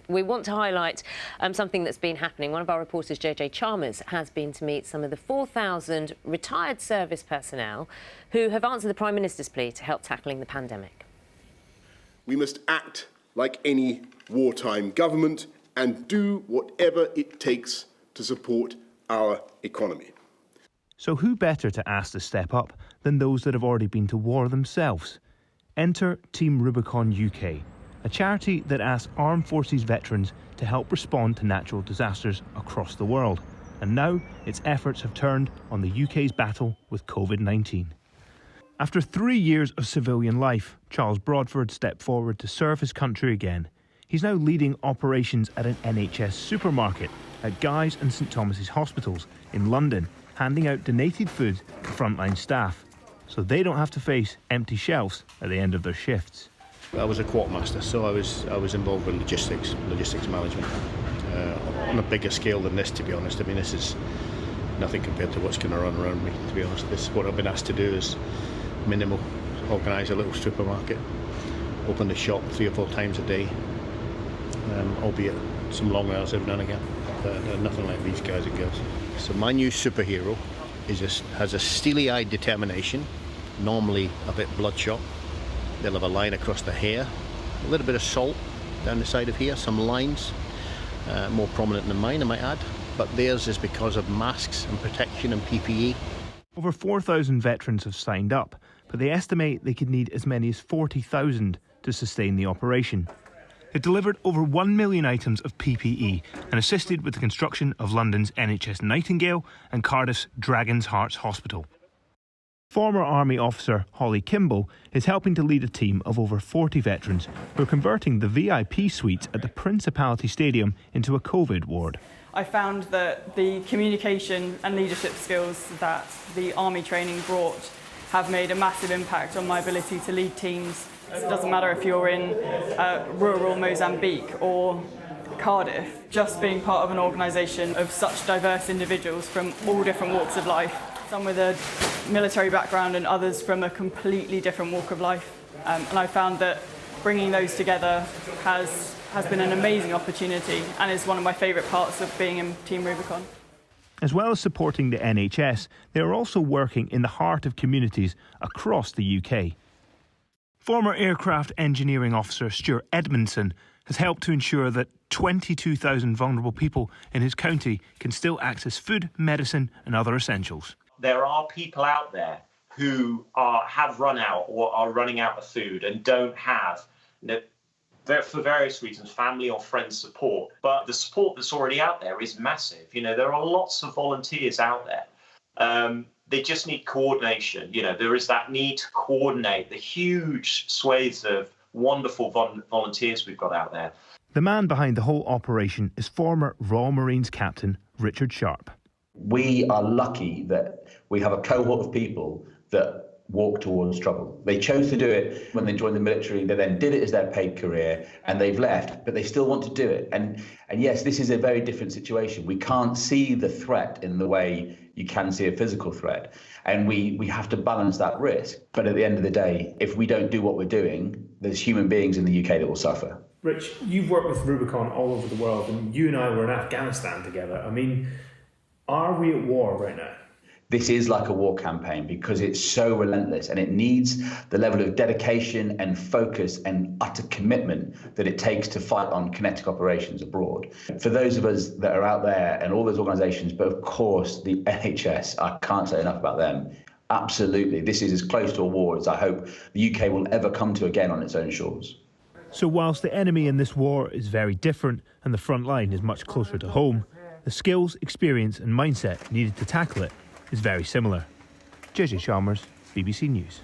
We want to highlight something that's been happening. One of our reporters, JJ Chalmers, has been to meet some of the 4,000 retired service personnel who have answered the Prime Minister's plea to help tackling the pandemic. We must act like any wartime government and do whatever it takes to support our economy. So who better to ask to step up than those that have already been to war themselves? Enter Team Rubicon UK, a charity that asks armed forces veterans to help respond to natural disasters across the world. And now its efforts have turned on the UK's battle with COVID-19. After 3 years of civilian life, Charles Broadford stepped forward to serve his country again. He's now leading operations at an NHS supermarket at Guy's and St Thomas's hospitals in London, handing out donated food to frontline staff so they don't have to face empty shelves at the end of their shifts. I was a quartermaster, so I was involved with logistics management on a bigger scale than this, to be honest. I mean, this is nothing compared to what's going to run around me, to be honest. This, what I've been asked to do is minimal. Organise a little supermarket, open the shop 3 or 4 times a day, albeit some long hours every now and again. But nothing like these guys and girls. So my new superhero has a steely-eyed determination, normally a bit bloodshot. They'll have a line across the hair, a little bit of salt down the side of here, some lines, more prominent than mine, I might add. But theirs is because of masks and protection and PPE. Over 4,000 veterans have signed up, but they estimate they could need as many as 40,000 to sustain the operation. They delivered over 1 million items of PPE and assisted with the construction of London's NHS Nightingale and Cardiff's Dragon's Hearts Hospital. Former Army officer Holly Kimball is helping to lead a team of over 40 veterans who are converting the VIP suites at the Principality Stadium into a COVID ward. I found that the communication and leadership skills that the Army training brought have made a massive impact on my ability to lead teams. It doesn't matter if you're in rural Mozambique or Cardiff, just being part of an organisation of such diverse individuals from all different walks of life, some with a military background and others from a completely different walk of life. And I found that bringing those together has been an amazing opportunity and is one of my favourite parts of being in Team Rubicon. As well as supporting the NHS, they are also working in the heart of communities across the UK. Former aircraft engineering officer Stuart Edmondson has helped to ensure that 22,000 vulnerable people in his county can still access food, medicine and other essentials. There are people out there who have run out or are running out of food and don't have, for various reasons, family or friends support. But the support that's already out there is massive. There are lots of volunteers out there. They just need coordination. There is that need to coordinate the huge swathes of wonderful volunteers we've got out there. The man behind the whole operation is former Royal Marines captain Richard Sharp. We are lucky that we have a cohort of people that walk towards trouble. They chose to do it when they joined the military. They then did it as their paid career and they've left, but they still want to do it. And yes, this is a very different situation. We can't see the threat in the way you can see a physical threat. And we have to balance that risk. But at the end of the day, if we don't do what we're doing, there's human beings in the UK that will suffer. Rich, you've worked with Rubicon all over the world and you and I were in Afghanistan together. I mean, are we at war right now? This is like a war campaign because it's so relentless and it needs the level of dedication and focus and utter commitment that it takes to fight on kinetic operations abroad. For those of us that are out there and all those organisations, but of course the NHS, I can't say enough about them. Absolutely, this is as close to a war as I hope the UK will ever come to again on its own shores. So whilst the enemy in this war is very different and the front line is much closer to home, the skills, experience and mindset needed to tackle it is very similar. JJ Chalmers, BBC News.